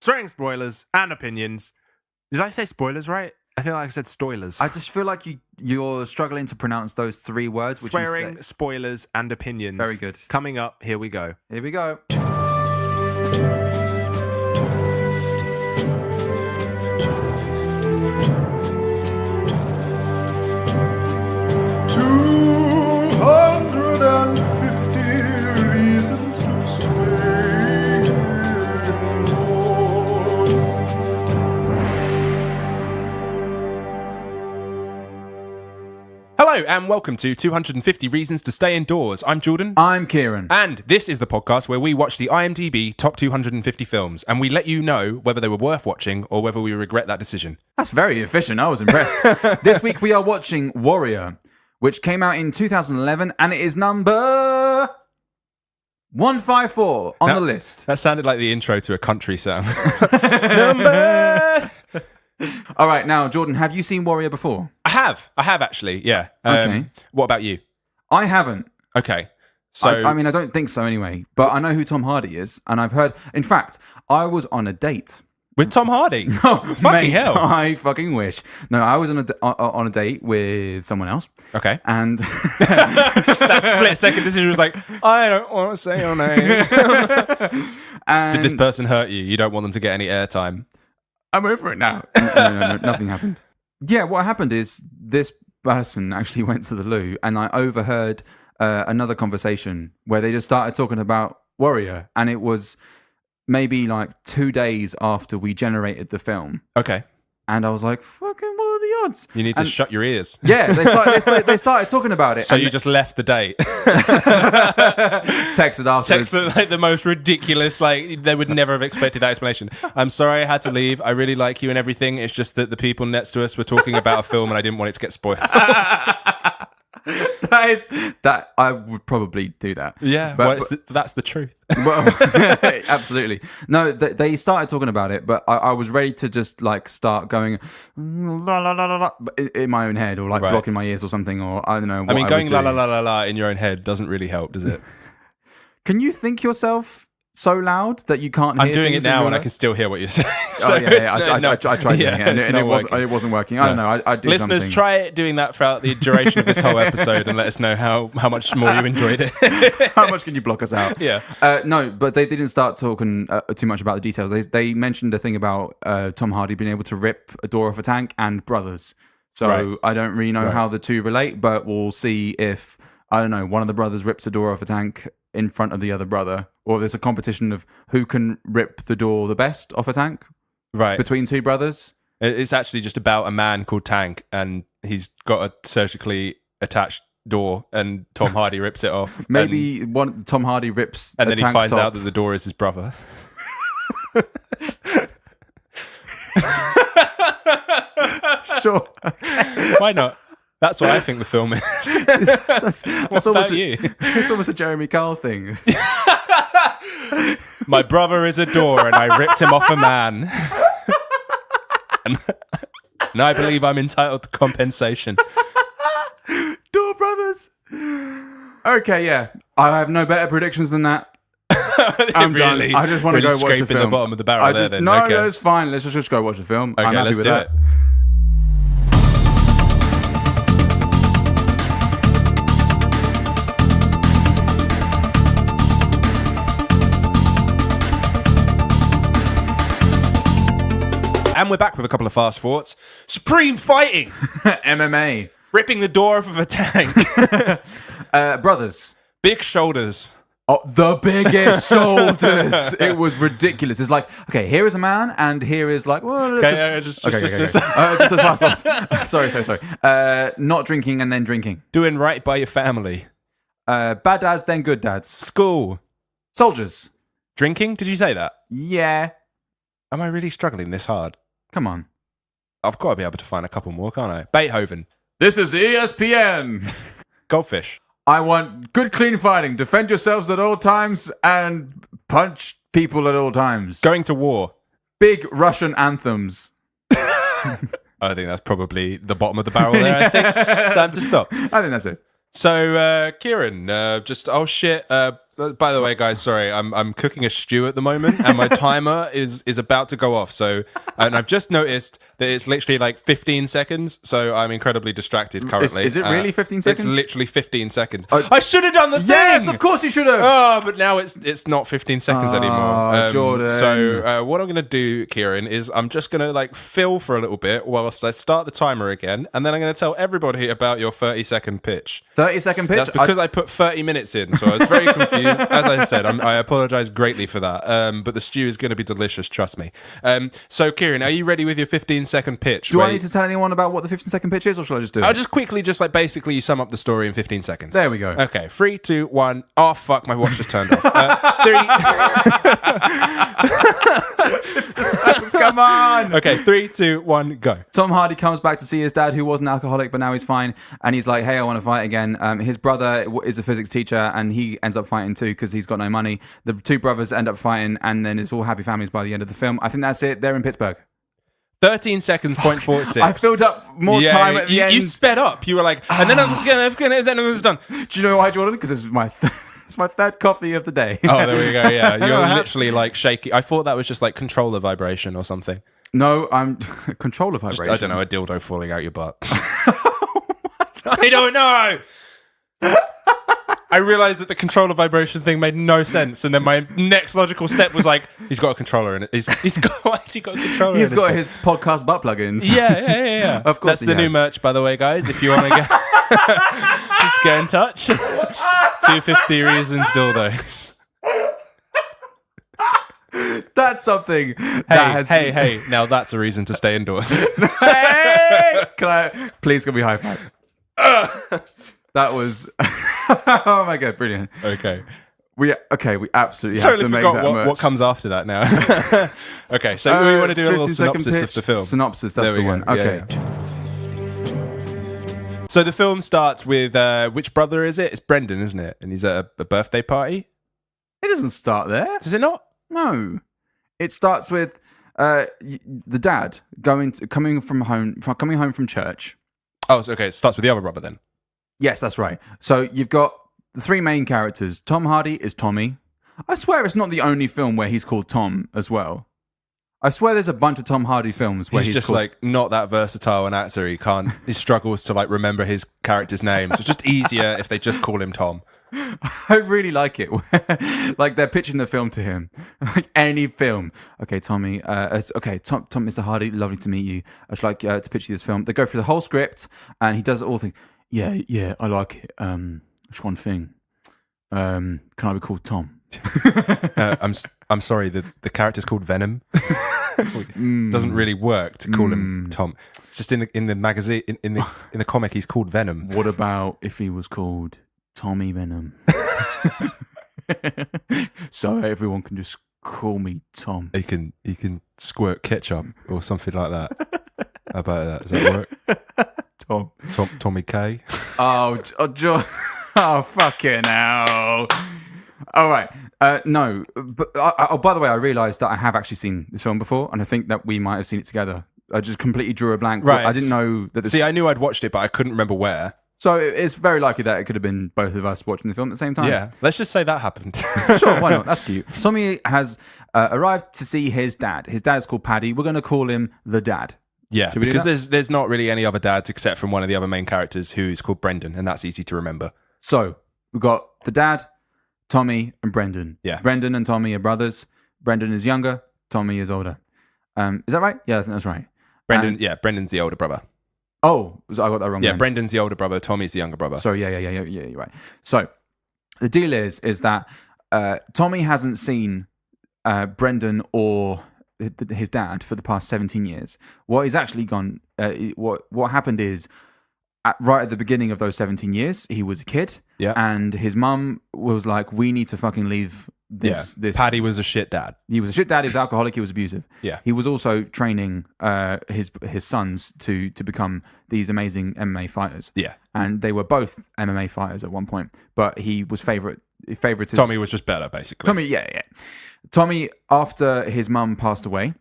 swearing, spoilers, and opinions. Did I say spoilers right? I feel like I said stoilers. I just feel like you're struggling to pronounce those three words. Which swearing, spoilers, and opinions. Very good. Coming up, here we go. Here we go. Hello and welcome to 250 Reasons to Stay Indoors. I'm Jordan. I'm Keiran. And this is the podcast where we watch the IMDB top 250 films and we let you know whether they were worth watching or whether we regret that decision. That's very efficient. I was impressed. This week we are watching Warrior, which came out in 2011 and it is number 154 on the list. That sounded like the intro to a country song. Number... All right, now, Jordan, have you seen Warrior before? I have actually, yeah. Okay. What about you? I haven't. Okay. So I mean, I don't think so anyway, but I know who Tom Hardy is, and I've heard... In fact, I was on a date. With Tom Hardy? Oh, fucking mate, hell. I fucking wish. No, I was on a date with someone else. Okay. And... that split-second decision was like, I don't want to say your name. And Did this person hurt you? You don't want them to get any airtime? I'm over it now. No, nothing happened. Yeah, what happened is this person actually went to the loo and I overheard another conversation where they just started talking about Warrior, and it was maybe like 2 days after we generated the film. Okay. And I was like, fucking, what are the odds? You need to shut your ears. Yeah, they started talking about it. So you just left the date. Texted afterwards. Texted like the most ridiculous, like they would never have expected that explanation. I'm sorry I had to leave. I really like you and everything. It's just that the people next to us were talking about a film and I didn't want it to get spoiled. That I would probably do that. Yeah, that's the truth. Well, absolutely. No, they started talking about it, but I was ready to just like start going la la la la la in my own head, or like blocking my ears or something, or I don't know. I mean, going la la la la la in your own head doesn't really help, does it? Can you think yourself so loud that you can't hear? I'm doing it now and I can still hear what you're saying. So I tried doing it and it wasn't working. No. I don't know. I do Listeners, something. try doing that throughout the duration of this whole episode and let us know how much more you enjoyed it. How much can you block us out? Yeah. No, but they didn't start talking too much about the details. They mentioned a thing about Tom Hardy being able to rip a door off a tank and brothers. So I don't really know how the two relate, but we'll see if, I don't know, one of the brothers rips a door off a tank in front of the other brother, or there's a competition of who can rip the door the best off a tank between two brothers. It's actually just about a man called Tank, and he's got a surgically attached door, and Tom Hardy rips it off. Maybe Tom Hardy rips and then he finds top. out that the door is his brother. Sure. Why not? That's what I think the film is. What about you? It's almost a Jeremy Kyle thing. My brother is a door and I ripped him off a man. and I believe I'm entitled to compensation. Door brothers. Okay, yeah. I have no better predictions than that. I'm really, done. I just want to go watch the film. The bottom of the barrel there, then. No, okay. no, it's fine. Let's just go watch the film. Okay, I'm happy let's with do that. it. And we're back with a couple of fast thoughts. Supreme fighting! MMA. Ripping the door off of a tank. Brothers. Big shoulders. Oh, the biggest shoulders. It was ridiculous. It's like, okay, here is a man, and here is like, well, let's just Sorry. Not drinking and then drinking. Doing right by your family. Bad dads, then good dads. School. Soldiers. Drinking? Did you say that? Yeah. Am I really struggling this hard? Come on. I've got to be able to find a couple more, can't I? Beethoven. This is ESPN. Goldfish. I want good, clean fighting. Defend yourselves at all times and punch people at all times. Going to war. Big Russian anthems. I think that's probably the bottom of the barrel there, I think. Time to stop. I think that's it. So, Keiran, By the way, guys, sorry, I'm cooking a stew at the moment, and my timer is about to go off. So, and I've just noticed that it's literally like 15 seconds. So I'm incredibly distracted currently. Is it really 15 seconds? It's literally 15 seconds. I should have done the thing. Yes, of course you should have. Oh, but now it's not 15 seconds anymore. Jordan. So what I'm going to do, Keiran, is I'm just going to like fill for a little bit whilst I start the timer again, and then I'm going to tell everybody about your 30-second pitch. 30-second pitch? That's because I put 30 minutes in, so I was very confused. As I said, I apologize greatly for that. But the stew is going to be delicious, trust me. So, Keiran, are you ready with your 15-second pitch? Do I need to tell anyone about what the 15-second pitch is, or shall I just do it? I'll just quickly, basically you sum up the story in 15 seconds. There we go. Okay, 3, 2, 1. Oh, fuck, my watch just turned off. 3. Come on. Okay, 3, 2, 1, go. Tom Hardy comes back to see his dad, who was an alcoholic, but now he's fine. And he's like, hey, I want to fight again. His brother is a physics teacher, and he ends up fighting too because he's got no money. The two brothers end up fighting, and then it's all happy families by the end of the film. I think that's it. They're in Pittsburgh. 13 seconds, 0.46. I filled up more time at the end. You sped up. You were like, and then I was going to, then it was done. Do you know why, Jordan? Because this is my it's my third coffee of the day. Oh, there we go. Yeah, you're literally like shaky. I thought that was just like controller vibration or something. No, I'm controller vibration. I don't know, a dildo falling out your butt. I don't know. I realized that the controller vibration thing made no sense, and then my next logical step was like, he's got a controller in it. He's got a controller. He's got his podcast butt plugins. Yeah. Of course, that's the new merch, by the way, guys. If you want to get, let's get in touch. 250 reasons dildos. That's something. Hey! Now that's a reason to stay indoors. Hey! Please give me a high five. That was oh my god, brilliant. Okay. We absolutely totally have to make forgot that merch. what comes after that now. Okay, so we want to do a little synopsis of the film. Synopsis, that's the one. Go. Okay. Yeah. So the film starts with which brother is it? It's Brendan, isn't it? And he's at a birthday party. It doesn't start there. Does it not? No. It starts with the dad coming home from church. Oh, so, okay. It starts with the other brother then. Yes, that's right. So you've got the three main characters. Tom Hardy is Tommy. I swear it's not the only film where he's called Tom as well. I swear there's a bunch of Tom Hardy films where he's just called... like not that versatile an actor. He struggles to like remember his character's name. So it's just easier if they just call him Tom. I really like it. Like they're pitching the film to him, like any film. Okay, Tommy. Okay, Tom, Mr. Hardy, lovely to meet you. I'd like to pitch you this film. They go through the whole script, and he does it all. Yeah, I like it. Just one thing. Can I be called Tom? I'm sorry. The character's called Venom. Doesn't really work to call him Tom. It's just in the magazine in the comic he's called Venom. What about if he was called Tommy Venom? So everyone can just call me Tom. He can squirt ketchup or something like that. How about that? Does that work? Tommy K. Oh, fucking hell. All right. No, but by the way, I realised that I have actually seen this film before, and I think that we might have seen it together. I just completely drew a blank. Right. I didn't know that. See, I knew I'd watched it, but I couldn't remember where. So it's very likely that it could have been both of us watching the film at the same time. Yeah, let's just say that happened. Sure, why not? That's cute. Tommy has arrived to see his dad. His dad is called Paddy. We're going to call him the dad. Yeah, because there's not really any other dads except from one of the other main characters who's called Brendan, and that's easy to remember. So we've got the dad, Tommy, and Brendan. Yeah. Brendan and Tommy are brothers. Brendan is younger. Tommy is older. Is that right? Yeah, I think that's right. Brendan's the older brother. Oh, I got that wrong. Yeah, then. Brendan's the older brother. Tommy's the younger brother. Sorry, yeah, you're right. So the deal is that Tommy hasn't seen Brendan or his dad for the past 17 years. What he's actually gone, what happened is, right at the beginning of those 17 years, he was a kid, and his mum was like, "We need to fucking leave this." Paddy was a shit dad. He was a shit dad. He was alcoholic. He was abusive. Yeah. He was also training his sons to become these amazing MMA fighters. Yeah. And they were both MMA fighters at one point, but he was favorite. Tommy was just better, basically. Tommy, yeah. Tommy, after his mum passed away,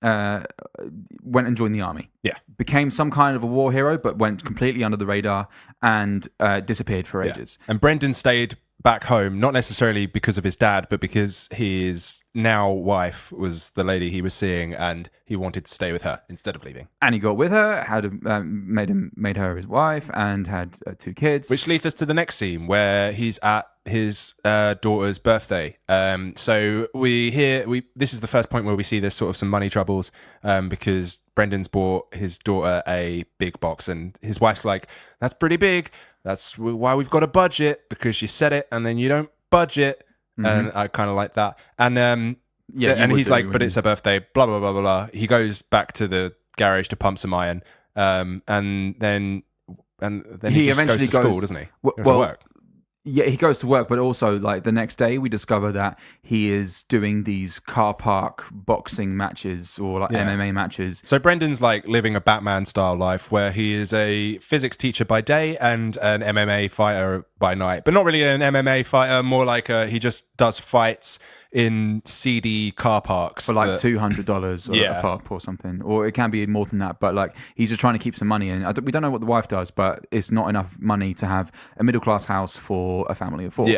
went and joined the army. Yeah. Became some kind of a war hero, but went completely under the radar and disappeared for ages. And Brendan stayed back home, not necessarily because of his dad, but because his now wife was the lady he was seeing, and he wanted to stay with her instead of leaving. And he got with her, made her his wife, and had 2 kids. Which leads us to the next scene where he's at his daughter's birthday. So this is the first point where we see there's sort of some money troubles, because Brendan's bought his daughter a big box, and his wife's like, "That's pretty big. That's why we've got a budget, because you said it and then you don't budget." And I kind of like that. And and he's like, "But it's her birthday." Blah blah blah blah blah. He goes back to the garage to pump some iron, and then he just eventually goes to school, doesn't he? Goes to work. Yeah, he goes to work, but also like the next day we discover that he is doing these car park boxing matches or like MMA matches. So Brendan's like living a Batman style life where he is a physics teacher by day and an MMA fighter by night, but not really an MMA fighter, more like he just does fights in seedy car parks for like $200 a pop or something, or it can be more than that, but like he's just trying to keep some money in. We don't know what the wife does, but it's not enough money to have a middle class house for a family of 4.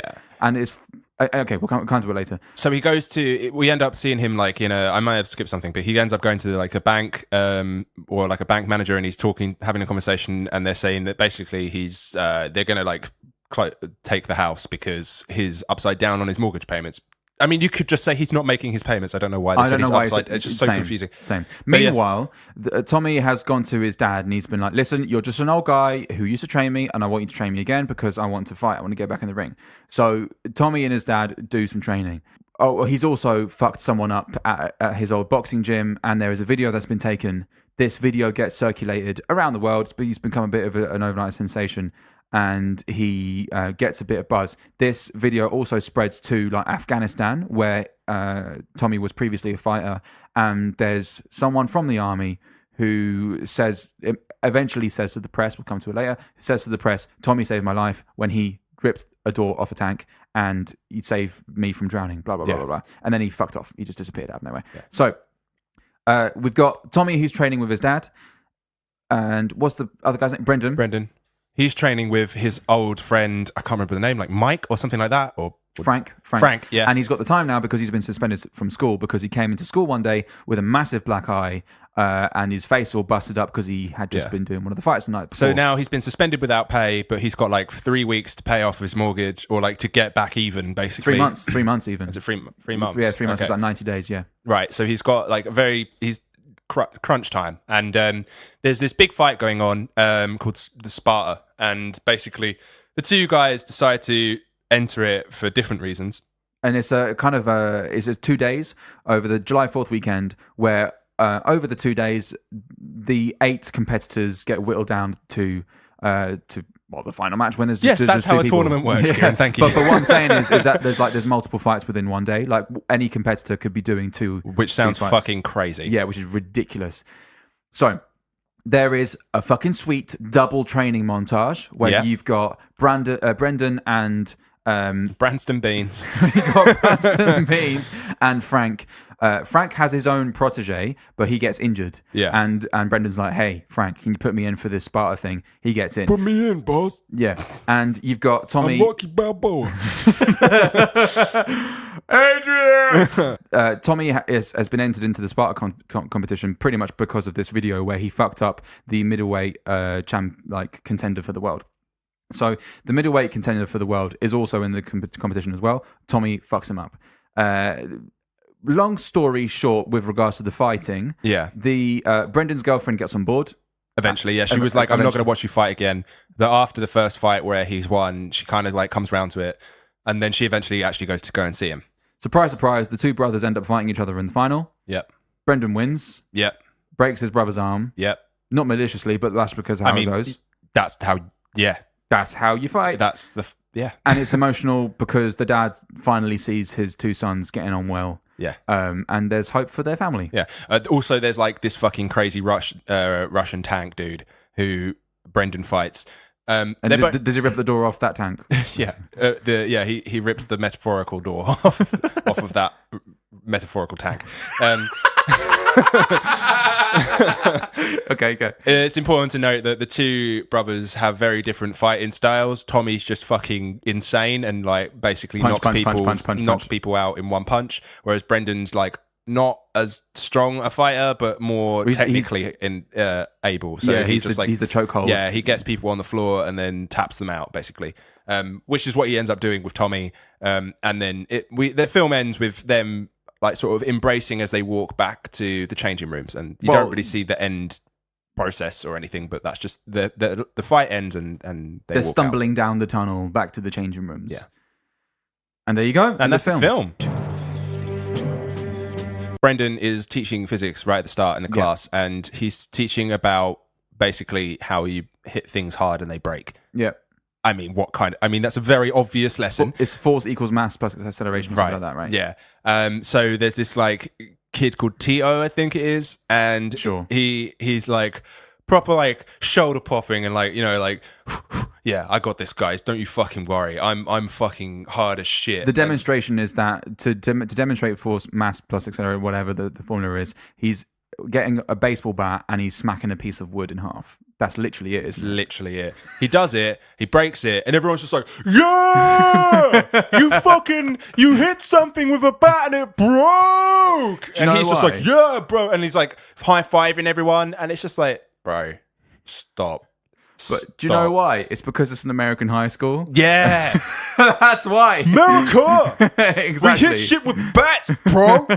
And it's okay, we'll come to it later. So he goes to, we end up seeing him like in I might have skipped something, but he ends up going to like a bank or like a bank manager, and he's having a conversation, and they're saying that basically they're gonna like take the house because he's upside down on his mortgage payments. I mean, you could just say he's not making his payments. I don't know why they said he's upside. It's just so confusing. Same. Meanwhile, Tommy has gone to his dad and he's been like, "Listen, you're just an old guy who used to train me, and I want you to train me again because I want to fight. I want to get back in the ring." So Tommy and his dad do some training. Oh, he's also fucked someone up at his old boxing gym, and there is a video that's been taken. This video gets circulated around the world, but he's become a bit of an overnight sensation. And he gets a bit of buzz. This video also spreads to like Afghanistan, where Tommy was previously a fighter, and there's someone from the army who eventually says to the press, we'll come to it later, says to the press, "Tommy saved my life when he ripped a door off a tank, and he'd save me from drowning, blah, blah, blah, blah, blah." And then he fucked off. He just disappeared out of nowhere. Yeah. So we've got Tommy who's training with his dad, and what's the other guy's name? Brendan. He's training with his old friend, I can't remember the name, like Mike or something like that, or Frank, yeah. And he's got the time now because he's been suspended from school because he came into school one day with a massive black eye and his face all busted up because he had just been doing one of the fights the night before. So now he's been suspended without pay, but he's got like 3 weeks to pay off his mortgage, or like to get back even, basically. 3 months even. Is it 3 months? Yeah, 3 months. Okay. It's like 90 days, yeah. Right, so he's got like he's crunch time, and there's this big fight going on called the Sparta, and basically the two guys decide to enter it for different reasons, and it's a kind of it's 2 days over the July 4th weekend, where over the 2 days the 8 competitors get whittled down to the final match, when there's that's how a tournament works. Kieran, thank you. But what I'm saying is that there's multiple fights within one day. Like any competitor could be doing 2, which sounds fucking crazy. Yeah, which is ridiculous. So there is a fucking sweet double training montage where you've got Brendan and Branston Beans. You got Branston Beans and Frank. Frank has his own protege, but he gets injured. Yeah. And Brendan's like, "Hey, Frank, can you put me in for this Sparta thing?" He gets in. Put me in, boss. Yeah. And you've got Tommy. I'm Rocky Balboa. Adrian! Tommy has been entered into the Sparta competition pretty much because of this video where he fucked up the middleweight contender for the world. So the middleweight contender for the world is also in the competition as well. Tommy fucks him up. Long story short, with regards to the fighting, the Brendan's girlfriend gets on board. Eventually, yeah. She was like, "I'm not going to watch you fight again." But after the first fight where he's won, she kind of like comes around to it. And then she eventually actually goes to go and see him. Surprise, surprise, the two brothers end up fighting each other in the final. Yep. Brendan wins. Yep. Breaks his brother's arm. Yep. Not maliciously, but that's because of how it goes. That's how, That's how you fight. And it's emotional because the dad finally sees his 2 sons getting on well. Yeah. And there's hope for their family. Yeah. Also, there's like this fucking crazy Russian tank dude who Brendan fights. And does he rip the door off that tank? Yeah. He rips the metaphorical door off of that metaphorical tank. Okay. It's important to note that the two brothers have very different fighting styles. Tommy's just fucking insane and like basically knocks people out in one punch, whereas Brendan's like not as strong a fighter, but more technically able. So he's just he's the chokehold. Yeah, he gets people on the floor and then taps them out basically, which is what he ends up doing with Tommy. And then the film ends with them like sort of embracing as they walk back to the changing rooms, and you don't really see the end process or anything, but that's just the fight ends and they're stumbling down the tunnel back to the changing rooms. Yeah, and there you go. And that's the film. Brendan is teaching physics right at the start in the class, and he's teaching about basically how you hit things hard and they break. Yeah. I mean, that's a very obvious lesson. It's force equals mass plus acceleration, or something like that, right? Yeah. So there's this like kid called Tito, I think it is, and he's like proper like shoulder popping and like, you know, like, yeah, I got this, guys. Don't you fucking worry. I'm fucking hard as shit. The demonstration is that to demonstrate force mass plus acceleration, whatever the formula is, he's getting a baseball bat and he's smacking a piece of wood in half. That's literally it. It's literally it. He does it, he breaks it, and everyone's just like, yeah! You hit something with a bat and it broke! And he's just like, yeah, bro. And he's like high-fiving everyone, and it's just like, bro, stop. But do you know why? It's because it's an American high school. Yeah. That's why. America! Exactly. We hit shit with bats, bro!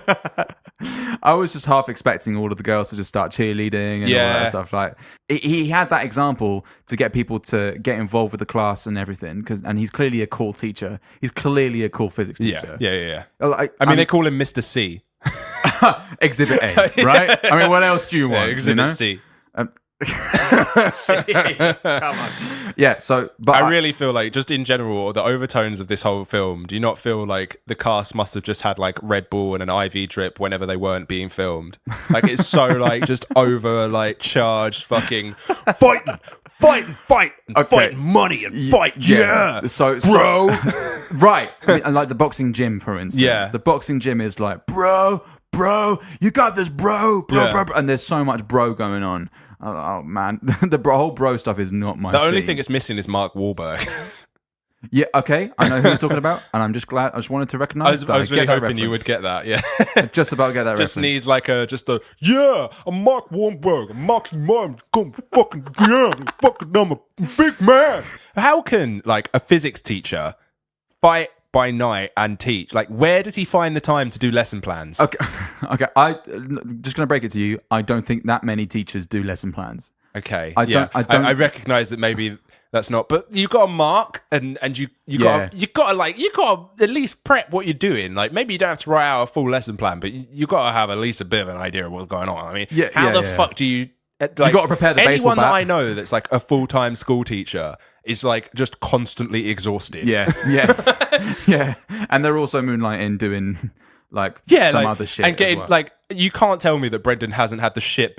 I was just half expecting all of the girls to just start cheerleading and all that stuff. Like he had that example to get people to get involved with the class and everything, and he's clearly a cool teacher. He's clearly a cool physics teacher. Yeah. I mean, they call him Mr. C. Exhibit A, right? I mean, what else do you want? Exhibit C. Jeez, come on. Yeah, but I really feel like, just in general, the overtones of this whole film, do you not feel like the cast must have just had like Red Bull and an IV drip whenever they weren't being filmed? Like, it's so like just over like charged fucking fighting money and fight. Yeah. So bro. Right. I mean, like the boxing gym, for instance. Yeah. The boxing gym is like, bro, you got this, bro. And there's so much bro going on. Oh man, the whole bro stuff is not my. The only thing it's missing is Mark Wahlberg. Yeah, okay, I know who you're talking about, and I'm just glad. I just wanted to recognize. I was really hoping you would get that. Yeah, just about get that. Just reference. needs like I'm Mark Wahlberg. I'm Marky Mark. Fucking I'm a big man. How can like a physics teacher fight by night and teach? Like, where does he find the time to do lesson plans? Okay. I just gonna break it to you. I don't think that many teachers do lesson plans. Okay. I recognize that maybe that's not, but you got to mark and you got to at least prep what you're doing. Like, maybe you don't have to write out a full lesson plan, but you got to have at least a bit of an idea of what's going on. I mean, how the fuck do you? Like, you got to prepare the baseball bat. Anyone that I know that's like a full-time school teacher is like just constantly exhausted. Yeah. And they're also moonlighting doing like some other shit. And getting like, you can't tell me that Brendan hasn't had the shit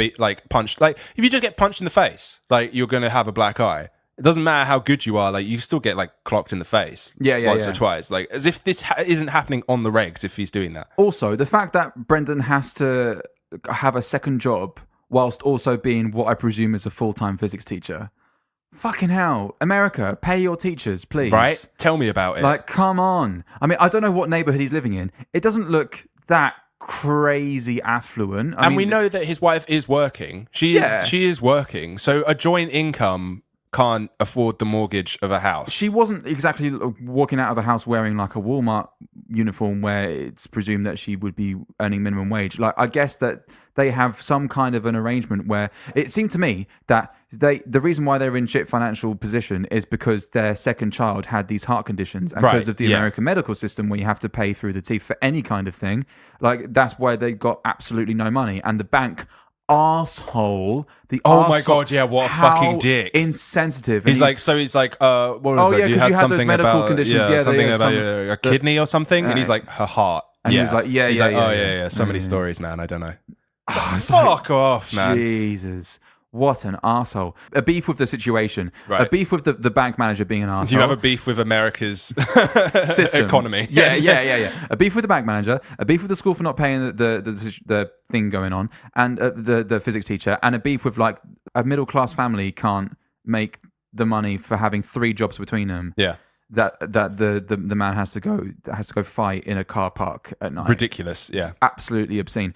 punched. Like, if you just get punched in the face, like, you're gonna have a black eye. It doesn't matter how good you are, like, you still get like clocked in the face. Once or twice. Like, as if this isn't happening on the regs if he's doing that. Also, the fact that Brendan has to have a second job whilst also being what I presume is a full-time physics teacher. Fucking hell. America, pay your teachers, please. Right? Tell me about it. Like, come on. I mean, I don't know what neighborhood he's living in. It doesn't look that crazy affluent. I mean, we know that his wife is working. She is working. So a joint income can't afford the mortgage of a house. She wasn't exactly walking out of the house wearing like a Walmart uniform where it's presumed that she would be earning minimum wage. Like, I guess that they have some kind of an arrangement where it seemed to me that the reason why they're in shit financial position is because their second child had these heart conditions, and because of the American medical system where you have to pay through the teeth for any kind of thing. Like, that's why they got absolutely no money. And the bank arsehole. My god, yeah, what a fucking dick. Insensitive. He's like, what was it? You had something medical about conditions. Something about your kidney or something. And he's like, her heart. And he was like, So many stories, man. I don't know. Fuck off, man. Jesus. What an arsehole. A beef with the situation. Right. A beef with the bank manager being an arsehole. You have a beef with America's system. economy. Yeah. A beef with the bank manager, a beef with the school for not paying the thing going on, and the physics teacher, and a beef with like a middle class family can't make the money for having 3 jobs between them. Yeah. That the man has to go fight in a car park at night. Ridiculous. Yeah. It's absolutely obscene.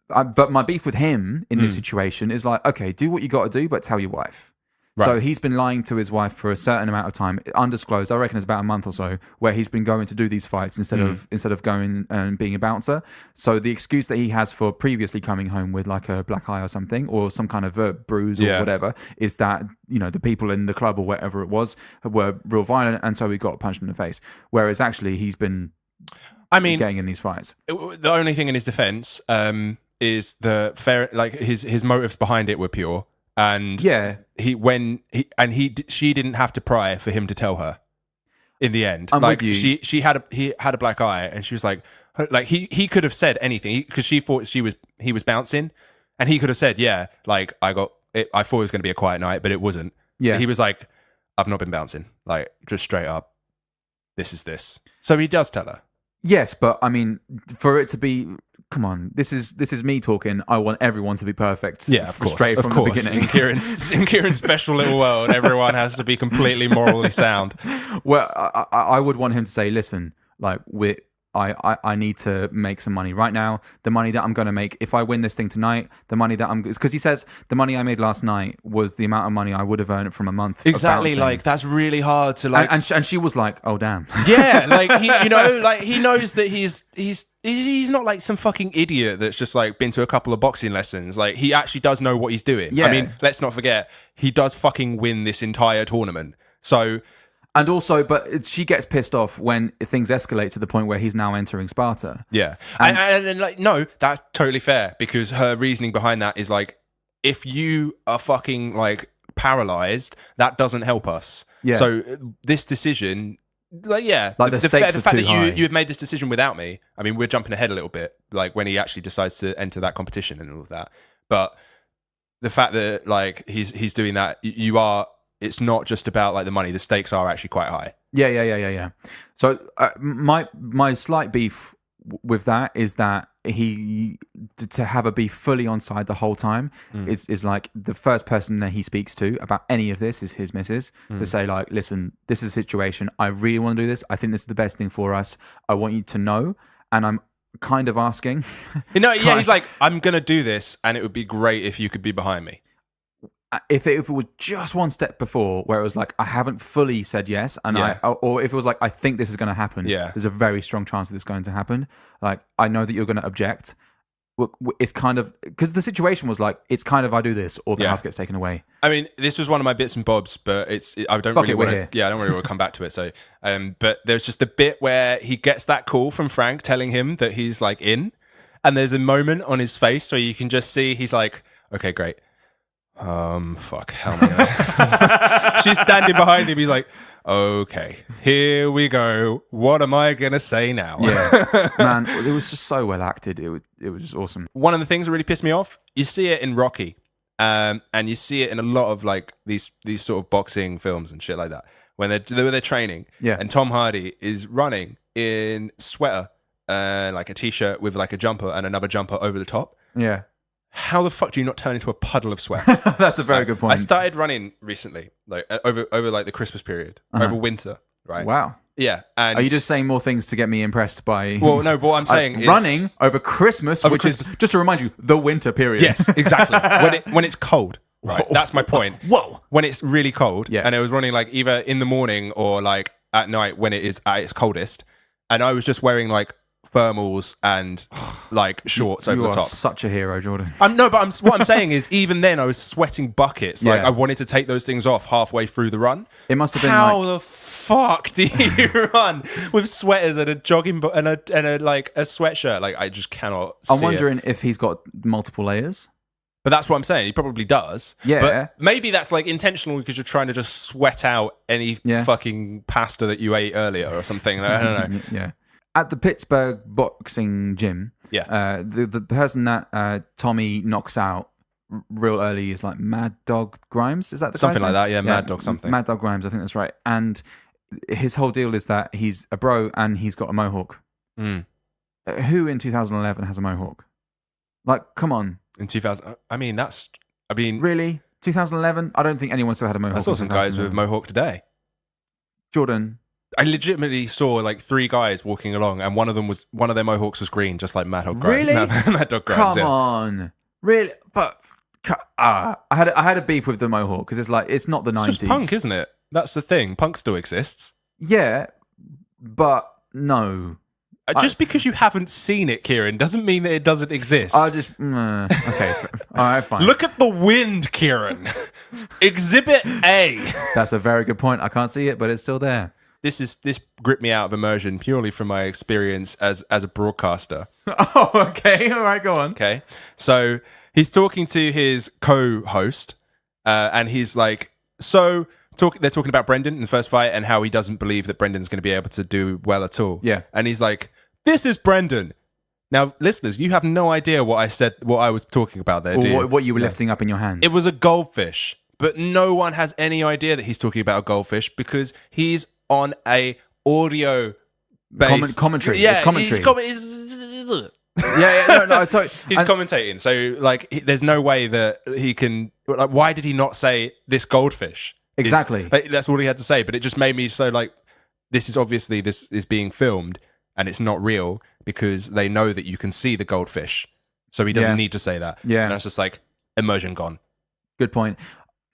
But my beef with him in this situation is like, okay, do what you got to do, but tell your wife. Right. So he's been lying to his wife for a certain amount of time, undisclosed. I reckon it's about a month or so, where he's been going to do these fights instead of going and being a bouncer. So the excuse that he has for previously coming home with like a black eye or something, or some kind of a bruise or whatever, is that the people in the club or whatever it was were real violent, and so he got punched in the face. Whereas actually he's been, getting in these fights. The only thing in his defense is his motives behind it were pure. And she didn't have to pry for him to tell her. In the end, I'm with you. He had a black eye, and she was like he could have said anything because she thought he was bouncing, and he could have said I thought it was going to be a quiet night, but it wasn't. Yeah, he was like, I've not been bouncing, like just straight up. This is this. So he does tell her. Yes, but I mean, for it to be. Come on, this is me talking. I want everyone to be perfect. Yeah, of course. Straight from the beginning. In Keiran's special little world, everyone has to be completely morally sound. Well, I would want him to say, listen, like I need to make some money right now. The money that I'm going to make, if I win this thing tonight, the money that because he says the money I made last night was the amount of money I would have earned from a month. Exactly, like that's really hard to like. And she was like, oh damn. Yeah, like he knows that he's not like some fucking idiot that's just like been to a couple of boxing lessons. Like he actually does know what he's doing. Yeah. I mean, let's not forget he does fucking win this entire tournament. So. And also, but she gets pissed off when things escalate to the point where he's now entering Sparta. Yeah. And like, no, that's totally fair because her reasoning behind that is like, if you are fucking like paralyzed, that doesn't help us. Yeah. So this decision, like, the stakes are fact too that high. You've made this decision without me. I mean, we're jumping ahead a little bit, like when he actually decides to enter that competition and all of that. But the fact that like he's doing that, it's not just about like the money. The stakes are actually quite high. Yeah. So my slight beef with that is that he to have a beef fully on side the whole time is like the first person that he speaks to about any of this is his missus to say like, listen, this is a situation. I really want to do this. I think this is the best thing for us. I want you to know, and I'm kind of asking. He's like, I'm gonna do this, and it would be great if you could be behind me. If it was just one step before where it was like I haven't fully said yes or if it was like I think this is going to happen, there's a very strong chance that this is going to happen, like I know that you're going to object, it's kind of because the situation was like it's kind of I do this or the house gets taken away. I mean, this was one of my bits and bobs, but I don't really want to come back to it. So but there's just a bit where he gets that call from Frank telling him that he's like in, and there's a moment on his face where you can just see he's like, okay, great. Fuck, help me. She's standing behind him. He's like, okay, here we go. What am I going to say now? Yeah, man, it was just so well acted. It was just awesome. One of the things that really pissed me off, you see it in Rocky, and you see it in a lot of like these sort of boxing films and shit like that, when they're training. Yeah. And Tom Hardy is running in sweater, like a t-shirt with like a jumper and another jumper over the top. Yeah. How the fuck do you not turn into a puddle of sweat? That's a very good point. I started running recently, like over like the Christmas period, over winter, right? Wow. Yeah. And are you just saying more things to get me impressed by? Well, no. But what I'm saying is running over Christmas, which is just to remind you, the winter period. Yes, exactly. when it's cold, right? That's my point. Whoa. When it's really cold, and it was running like either in the morning or like at night when it is at its coldest, and I was just wearing like thermals and like shorts over the top. You are such a hero, Jordan. What I'm saying is, even then I was sweating buckets. Like I wanted to take those things off halfway through the run. It must have been how the fuck do you run with sweaters and a jogging and a like a sweatshirt? Like I just cannot. I'm wondering if he's got multiple layers. But that's what I'm saying. He probably does. Yeah. But maybe that's like intentional because you're trying to just sweat out any fucking pasta that you ate earlier or something. I don't know. Yeah. At the Pittsburgh boxing gym, the person that Tommy knocks out real early is like Mad Dog Grimes. Is that the Something guy's like name? that, yeah, Mad Dog something. Mad Dog Grimes, I think that's right. And his whole deal is that he's a bro and he's got a mohawk. Mm. Who in 2011 has a mohawk? Like, come on. In 2000, Really? 2011? I don't think anyone still had a mohawk. I saw some guys with mohawk today. Jordan. I legitimately saw like 3 guys walking along, and one of their mohawks was green, just like Mad Dog Grimes. Really? Mad Dog Grimes. Come on. Really? But I had a beef with the mohawk because it's not the 90s. It's just punk, isn't it? That's the thing. Punk still exists. Yeah, but no. Just because you haven't seen it, Keiran, doesn't mean that it doesn't exist. okay. All right, fine. Look at the wind, Keiran. Exhibit A. That's a very good point. I can't see it, but it's still there. This gripped me out of immersion purely from my experience as a broadcaster. Oh, okay. All right, go on. Okay. So he's talking to his co-host, and he's like, they're talking about Brendan in the first fight and how he doesn't believe that Brendan's going to be able to do well at all. Yeah. And he's like, this is Brendan. Now, listeners, you have no idea what I was talking about there, do you? What you were lifting up in your hand. It was a goldfish, but no one has any idea that he's talking about a goldfish because he's on a audio based commentary. Yeah, it's commentary. No, totally. He's commentating. So, like, there's no way that he can. Like, why did he not say this goldfish? Exactly. That's all he had to say. But it just made me so like, this is being filmed and it's not real because they know that you can see the goldfish. So he doesn't need to say that. Yeah. And it's just like, immersion gone. Good point.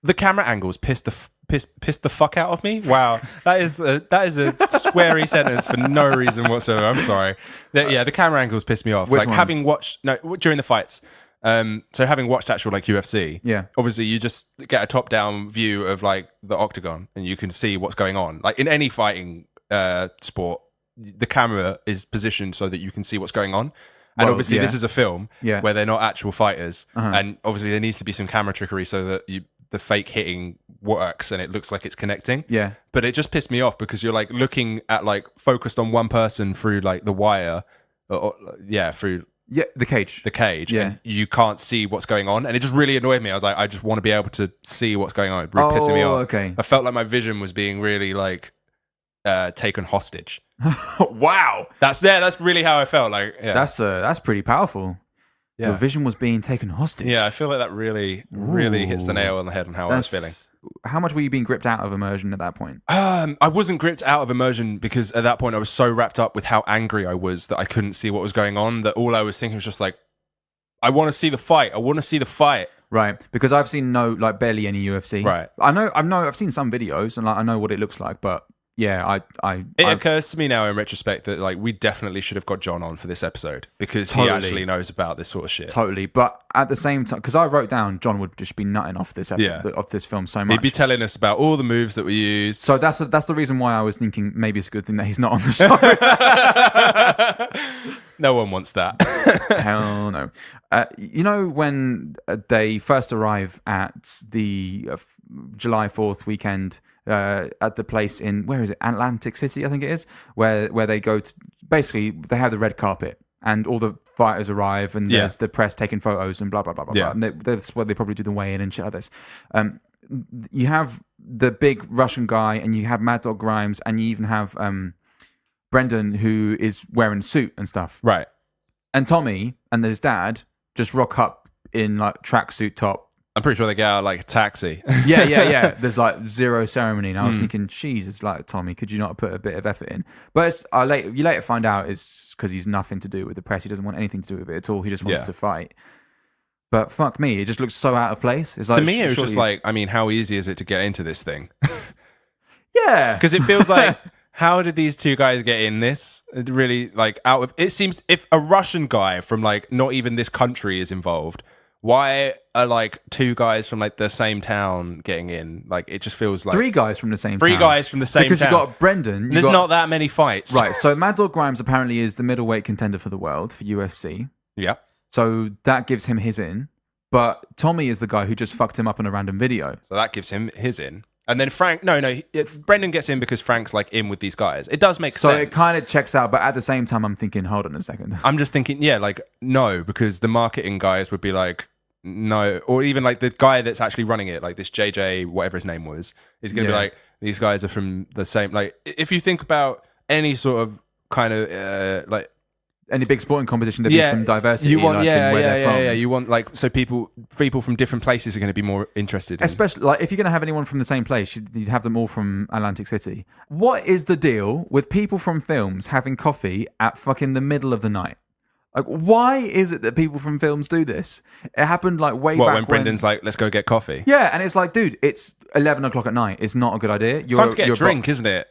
The camera angles pissed the fuck out of me. Wow, that is a sweary sentence for no reason whatsoever. I'm sorry. The camera angles pissed me off. Which like ones? Having watched during the fights. So having watched actual like UFC, yeah, obviously you just get a top-down view of like the octagon and you can see what's going on. Like in any fighting sport, the camera is positioned so that you can see what's going on. And obviously this is a film where they're not actual fighters, and obviously there needs to be some camera trickery so that the fake hitting works and it looks like it's connecting. Yeah, but it just pissed me off because you're like looking at like focused on one person through like the wire, through. Yeah, the cage. Yeah. And you can't see what's going on. And it just really annoyed me. I was like, I just want to be able to see what's going on. It really pissing me off. Okay. I felt like my vision was being really like taken hostage. Wow. That's really how I felt. Like, yeah. That's pretty powerful. Yeah. Your vision was being taken hostage. Yeah, I feel like that really hits the nail on the head on how I was feeling. How much were you being gripped out of immersion at that point? I wasn't gripped out of immersion because at that point I was so wrapped up with how angry I was that I couldn't see what was going on, that all I was thinking was just like, I want to see the fight. I want to see the fight. Right, because I've seen barely any UFC. Right. I've seen some videos and I know what it looks like, but yeah, it occurs to me now in retrospect that like we definitely should have got John on for this episode because he actually knows about this sort of shit. Totally, but at the same time, because I wrote down John would just be nutting off this of this film so much. He'd be telling us about all the moves that we used. So that's the reason why I was thinking maybe it's a good thing that he's not on the show. No one wants that. Hell no. You know when they first arrive at the July 4th weekend at the place in, where is it? Atlantic City, I think it is, where they go to, basically they have the red carpet and all the fighters arrive and there's the press taking photos and blah, blah, blah, blah, blah. And that's where they probably do the weigh-in and shit like this. You have the big Russian guy and you have Mad Dog Grimes and you even have Brendan, who is wearing a suit and stuff. Right. And Tommy and his dad just rock up in like tracksuit top. I'm pretty sure they get out like a taxi. Yeah. There's like zero ceremony. And I was thinking, Jesus, like, Tommy, could you not put a bit of effort in? But you later find out it's because he's nothing to do with the press. He doesn't want anything to do with it at all. He just wants to fight. But fuck me, it just looks so out of place. It's like, to me, it was just like, I mean, how easy is it to get into this thing? Yeah. Because it feels like, how did these two guys get in this? It really, like, it seems if a Russian guy from like not even this country is involved, why are like two guys from like the same town getting in? Like, it just feels like three guys from the same town. Because you've got Brendan. There's not that many fights. Right. So Mad Dog Grimes apparently is the middleweight contender for the world for UFC. Yeah. So that gives him his in. But Tommy is the guy who just fucked him up in a random video. So that gives him his in. And then Frank, Brendan gets in because Frank's like in with these guys. It does make sense. So it kind of checks out, but at the same time, I'm thinking, hold on a second. I'm just thinking, no, because the marketing guys would be like, no, or even like the guy that's actually running it, like this JJ, whatever his name was, is going to be like, these guys are from the same. Like, if you think about any sort of kind of like any big sporting competition, there'd be some diversity. You want, like, in where they're from. yeah. You want like so people from different places are going to be more interested. Especially like if you're going to have anyone from the same place, you'd have them all from Atlantic City. What is the deal with people from films having coffee at fucking the middle of the night? Like, why is it that people from films do this? It happened like way back when Brendan's like, let's go get coffee. Yeah, and it's like, dude, it's 11 o'clock at night. It's not a good idea. It's time to get a drink, isn't it?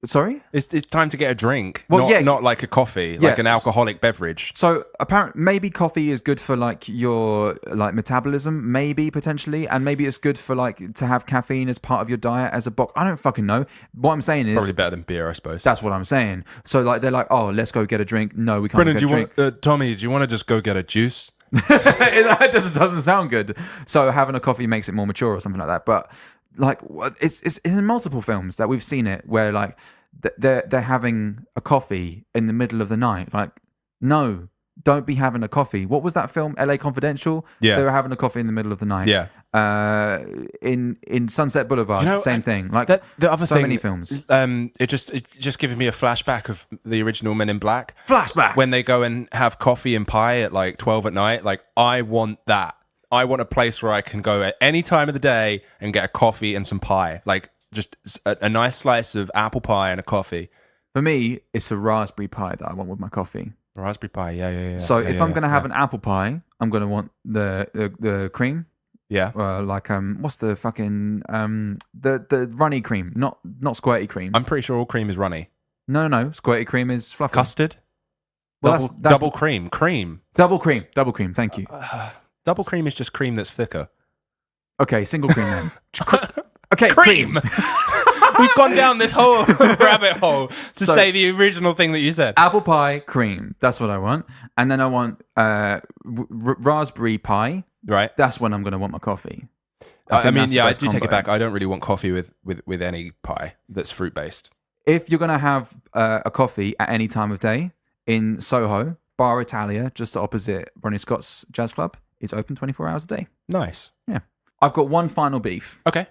Sorry? It's time to get a drink. Well, not like a coffee, like an alcoholic beverage. So apparently, maybe coffee is good for like your like metabolism, maybe potentially, and maybe it's good for like to have caffeine as part of your diet as a box. I don't fucking know. What I'm saying is probably better than beer, I suppose. That's what I'm saying. So like they're like, oh, let's go get a drink. No, we can't. Brendan, get a drink. Tommy, do you want to just go get a juice? It doesn't sound good. So having a coffee makes it more mature or something like that. But like, it's in multiple films that we've seen it where like. They're having a coffee in the middle of the night. Like, no, don't be having a coffee. What was that film, LA Confidential? Yeah. They were having a coffee in the middle of the night. Yeah. In Sunset Boulevard, same thing. Like the other thing, many films. It just gives me a flashback of the original Men in Black. Flashback! When they go and have coffee and pie at like 12 at night. Like, I want that. I want a place where I can go at any time of the day and get a coffee and some pie. Like, just a nice slice of apple pie and a coffee. For me, it's a raspberry pie that I want with my coffee. Raspberry pie, yeah. So if I'm going to have an apple pie, I'm going to want the cream. Yeah. Like what's the fucking the runny cream, not squirty cream. I'm pretty sure all cream is runny. No, squirty cream is fluffy. Custard. Well, that's double cream. Double cream. Thank you. Double cream is just cream that's thicker. Okay, single cream then. Okay, cream. We've gone down this whole rabbit hole to say the original thing that you said. Apple pie, cream. That's what I want. And then I want raspberry pie. Right. That's when I'm going to want my coffee. I do take it back. I don't really want coffee with any pie that's fruit based. If you're going to have a coffee at any time of day in Soho, Bar Italia, just opposite Ronnie Scott's Jazz Club, it's open 24 hours a day. Nice. Yeah. I've got one final beef. Okay.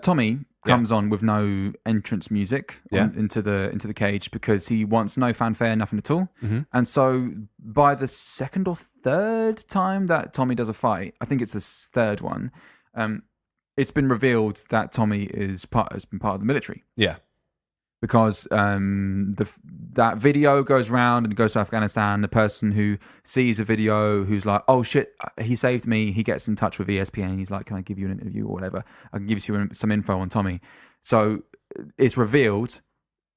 Tommy comes on with no entrance music into the cage because he wants no fanfare, nothing at all. Mm-hmm. And so by the second or third time that Tommy does a fight, I think it's the third one, it's been revealed that Tommy has been part of the military. Yeah. Because that video goes around and goes to Afghanistan. The person who sees a video who's like, oh shit, he saved me. He gets in touch with ESPN. He's like, can I give you an interview or whatever? I can give you some info on Tommy. So it's revealed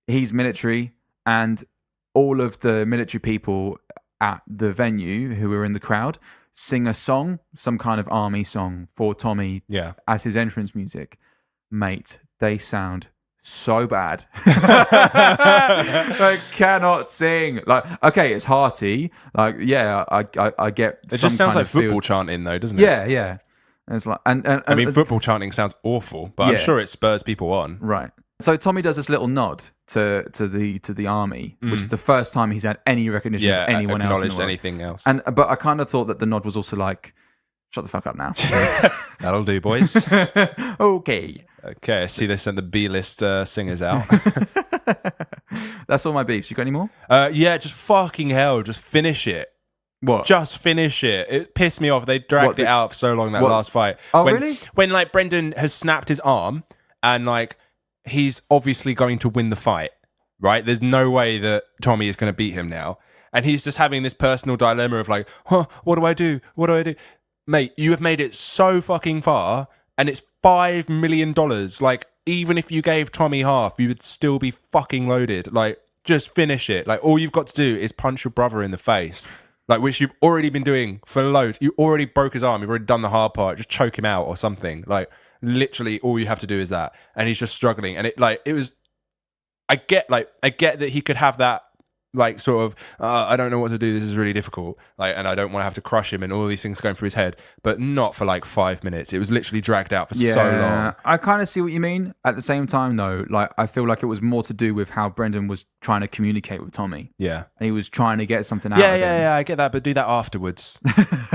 he's military, and all of the military people at the venue who were in the crowd sing a song, some kind of army song for Tommy as his entrance music. Mate, they sound so bad. I cannot sing. Like, okay, it's hearty. Like, yeah, I get. It just sounds like football chanting, though, doesn't it? Yeah. And it's like, and I mean, football chanting sounds awful, but I'm sure it spurs people on. Right. So Tommy does this little nod to the army, which is the first time he's had any recognition of anyone else. Acknowledged anything else. But I kind of thought that the nod was also like, shut the fuck up now. That'll do, boys. Okay, I see they sent the B-list singers out. That's all my beefs. You got any more? Just fucking hell, just finish it. What? Just finish it. It pissed me off. They dragged it out for so long, that last fight. Oh, really? When like Brendan has snapped his arm and like he's obviously going to win the fight, right? There's no way that Tommy is going to beat him now. And he's just having this personal dilemma of like, what do I do? What do I do? Mate, you have made it so fucking far, and it's $5 million. Like, even if you gave Tommy half, you would still be fucking loaded. Like, just finish it. Like, all you've got to do is punch your brother in the face. Like, which you've already been doing for loads. You already broke his arm. You've already done the hard part. Just choke him out or something. Like, literally all you have to do is that. And he's just struggling. And it was, I get that he could have that like sort of I don't know what to do, this is really difficult, like, and I don't want to have to crush him and all these things going through his head, but not for like 5 minutes. It was literally dragged out for so long. I kind of see what you mean. At the same time though, like I feel like it was more to do with how Brendan was trying to communicate with Tommy. Yeah, and he was trying to get something out of him. Yeah, I get that, but do that afterwards.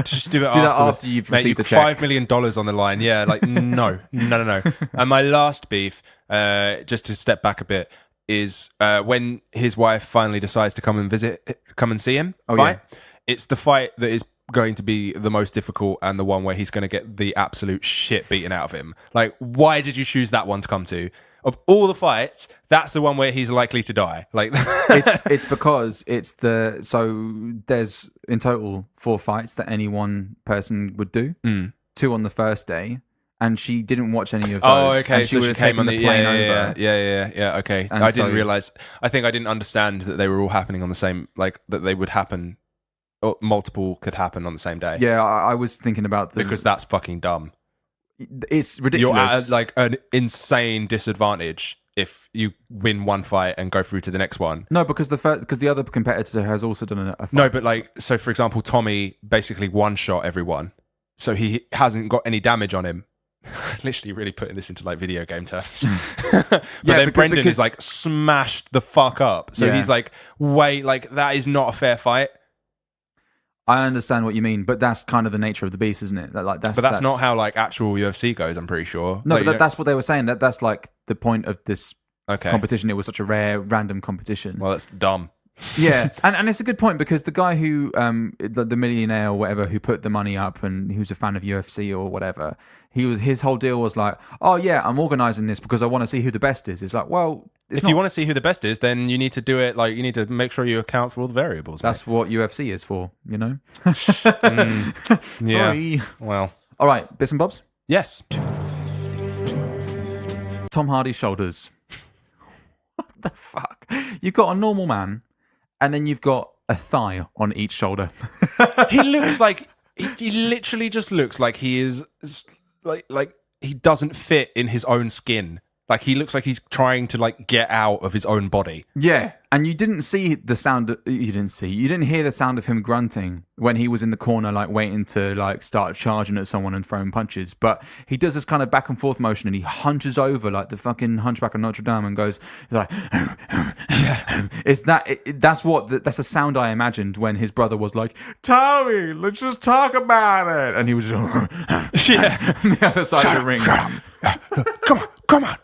Just do it do afterwards. that after you've Mate, received the check. $5 million on the line. Yeah, like no. And my last beef, just to step back a bit, is when his wife finally decides to come and see him. Fight. Yeah. It's the fight that is going to be the most difficult and the one where he's going to get the absolute shit beaten out of him. Like, why did you choose that one to come to? Of all the fights, that's the one where he's likely to die. Like, it's because so there's in total 4 fights that any one person would do. 2 on the first day. And she didn't watch any of those. Oh, okay. And she would have taken the plane over. Yeah. Okay. And I didn't realize. I think I didn't understand that they were all happening on the same. Like that they would happen. Or multiple could happen on the same day. Yeah, I was thinking about because that's fucking dumb. It's ridiculous. You're at like an insane disadvantage if you win one fight and go through to the next one. No, because the other competitor has also done a fight. No, but like, so for example, Tommy basically one-shot everyone, so he hasn't got any damage on him. Literally really putting this into like video game terms. But then Brendan is like smashed the fuck up. So he's like, wait, like that is not a fair fight. I understand what you mean, but that's kind of the nature of the beast, isn't it? That's not how like actual UFC goes, I'm pretty sure. No, like, but that's what they were saying. That's like the point of this okay. competition. It was such a rare, random competition. Well, that's dumb. Yeah, and it's a good point because the guy who, the millionaire or whatever, who put the money up and he was a fan of UFC or whatever, his whole deal was like, oh yeah, I'm organising this because I want to see who the best is. It's like, well, if you want to see who the best is, then you need to do it. Like you need to make sure you account for all the variables. That's what UFC is for, you know. Yeah. Sorry. Well. All right, bits and bobs. Yes. Tom Hardy's shoulders. What the fuck? You've got a normal man. And then you've got a thigh on each shoulder. He looks like he literally just looks like he is like he doesn't fit in his own skin. Like he looks like he's trying to like get out of his own body. Yeah, and you didn't see the sound. You didn't hear the sound of him grunting when he was in the corner, like waiting to like start charging at someone and throwing punches. But he does this kind of back and forth motion, and he hunches over like the fucking Hunchback of Notre Dame and goes like, yeah. That's a sound I imagined when his brother was like, Tommy, let's just talk about it, and he was just, yeah, on the other side of the ring. Come on.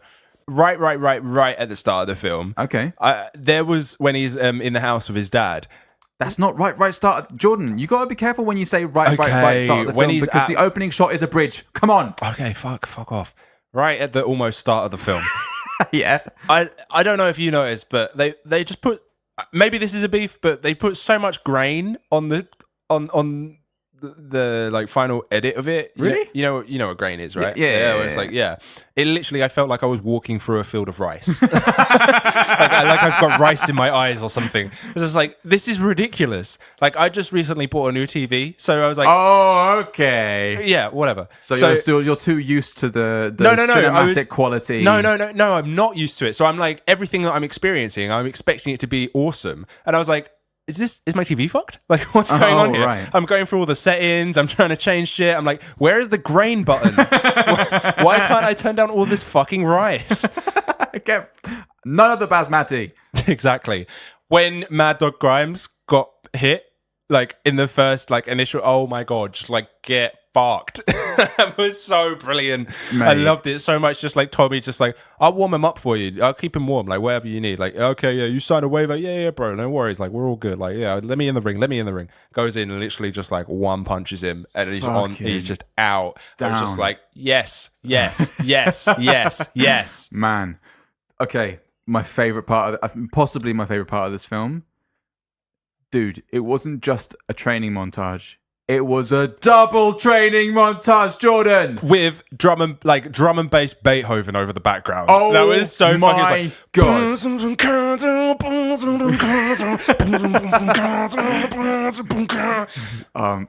Right at the start of the film. Okay. There was when he's in the house with his dad. That's not right start. Jordan, you got to be careful when you say right start of the film because the opening shot is a bridge. Come on. Okay, fuck off. Right at the almost start of the film. Yeah. I don't know if you noticed, but they just put, maybe this is a beef, but they put so much grain on the like final edit of it. Really? You know what grain is, right? Yeah. It's like, yeah. It literally, I felt like I was walking through a field of rice. like I've got rice in my eyes or something. It's just like, this is ridiculous. Like I just recently bought a new TV, so I was like, oh, okay. Yeah, whatever. So you're too used to the cinematic quality. No, I'm not used to it. So I'm like, everything that I'm experiencing, I'm expecting it to be awesome. And I was like, is my TV fucked? Like, what's going on here? Right. I'm going through all the settings. I'm trying to change shit. I'm like, where is the grain button? Why can't I turn down all this fucking rice? None of the basmati. Exactly. When Mad Dog Grimes got hit, like in the first like initial, oh my god, just like get fucked. That was so brilliant. Mate. I loved it so much. Just like Tommy, just like, I'll warm him up for you. I'll keep him warm, like wherever you need. Like, okay, yeah, you sign a waiver. Yeah, bro, no worries. Like, we're all good. Like, yeah, let me in the ring. Goes in and literally just like one punches him, and he's just out. I was just like, yes. Man, okay, possibly my favorite part of this film, dude. It wasn't just a training montage. It was a double training montage, Jordan, with drum and bass Beethoven over the background. Oh, that was so my god!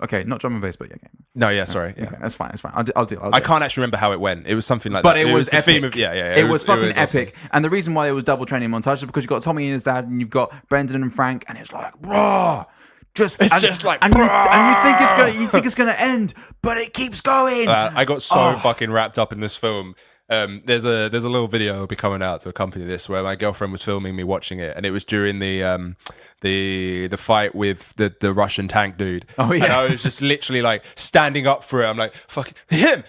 Okay, not drum and bass, but yeah. Okay. No, yeah, sorry. Yeah. Okay, that's fine. That's fine. I'll do. I can't actually remember how it went. It was something like But that. it was the epic. theme of It was fucking epic. awesome. And the reason why it was double training montage is because you've got Tommy and his dad, and you've got Brendan and Frank, and it's like, bro, just like, and you think it's gonna end, but it keeps going. I got so fucking wrapped up in this film. There's a little video will be coming out to accompany this where my girlfriend was filming me watching it, and it was during the fight with the Russian tank dude. Oh yeah, and I was just literally like standing up for it. I'm like, fuck him,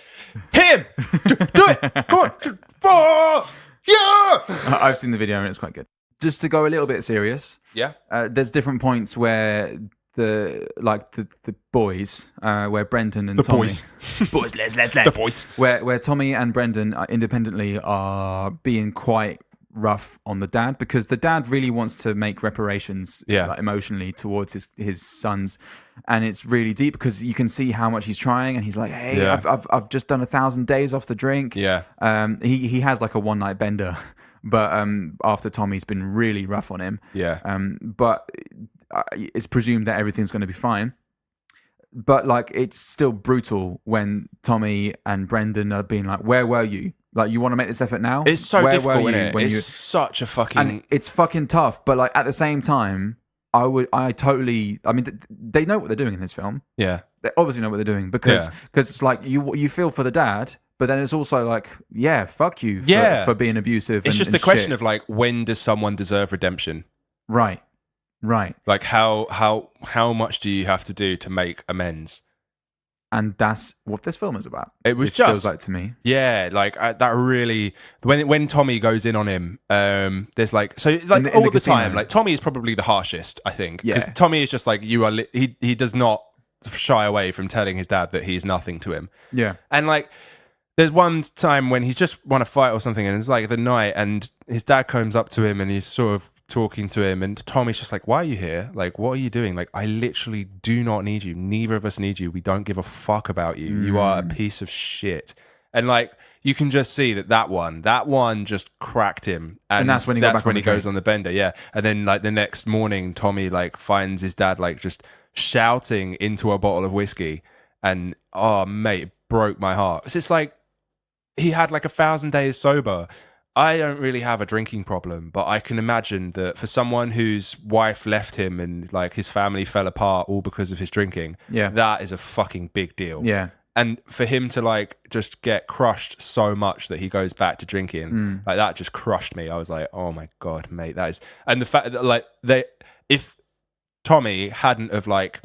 do it, go on, yeah. I've seen the video and it's quite good. Just to go a little bit serious, Yeah. There's different points where the boys, where Brendan and Tommy, boys, let's The boys. where Tommy and Brendan independently are being quite rough on the dad, because the dad really wants to make reparations, like, emotionally towards his sons, and it's really deep because you can see how much he's trying, and he's like, hey, I've just done 1,000 days off the drink. He has like a one night bender, but after Tommy's been really rough on him, but it's presumed that everything's going to be fine. But like, it's still brutal when Tommy and Brendan are being like, where were you? Like, you want to make this effort now? It's so Where difficult, were you isn't it? when It's such a fucking... And it's fucking tough, but like, at the same time, I mean, they know what they're doing in this film. Yeah. They obviously know what they're doing, because it's like, you feel for the dad, but then it's also like, yeah, fuck you for being abusive. It's just the question of like, when does someone deserve redemption? Right. Like, how much do you have to do to make amends? And that's what this film is about. It feels like to me. Yeah, like that really. When Tommy goes in on him, there's like, so like all the time, like Tommy is probably the harshest, I think. Because Tommy is just like, he does not shy away from telling his dad that he's nothing to him. Yeah. And like, there's one time when he's just won a fight or something, and it's like the night, and his dad comes up to him and he's sort of talking to him, and Tommy's just like, why are you here? Like, what are you doing? Like, I literally do not need you. Neither of us need you. We don't give a fuck about you. You are a piece of shit. And like, you can just see that one just cracked him. And that's when he goes on the bender. Yeah. And then like the next morning, Tommy like finds his dad like just shouting into a bottle of whiskey, and oh mate, it broke my heart. It's just like, he had like 1,000 days sober. I don't really have a drinking problem, but I can imagine that for someone whose wife left him and like his family fell apart all because of his drinking, that is a fucking big deal. Yeah. And for him to like just get crushed so much that he goes back to drinking, like that just crushed me. I was like, oh my God, mate, that is. And the fact that like if Tommy hadn't have like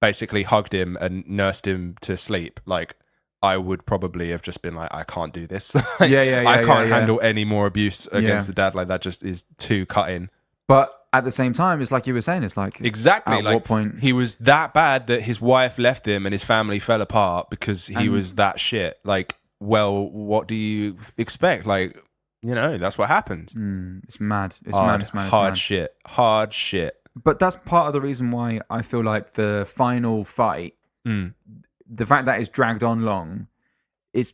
basically hugged him and nursed him to sleep, like, I would probably have just been like, I can't do this. Like, I can't handle any more abuse against the dad. Like, that just is too cutting. But at the same time, it's like you were saying, it's like, exactly. At what point he was that bad that his wife left him and his family fell apart because he was that shit. Like, well, what do you expect? Like, you know, that's what happens. It's mad. It's hard, mad. Hard shit. But that's part of the reason why I feel like the final fight, the fact that it's dragged on long, is,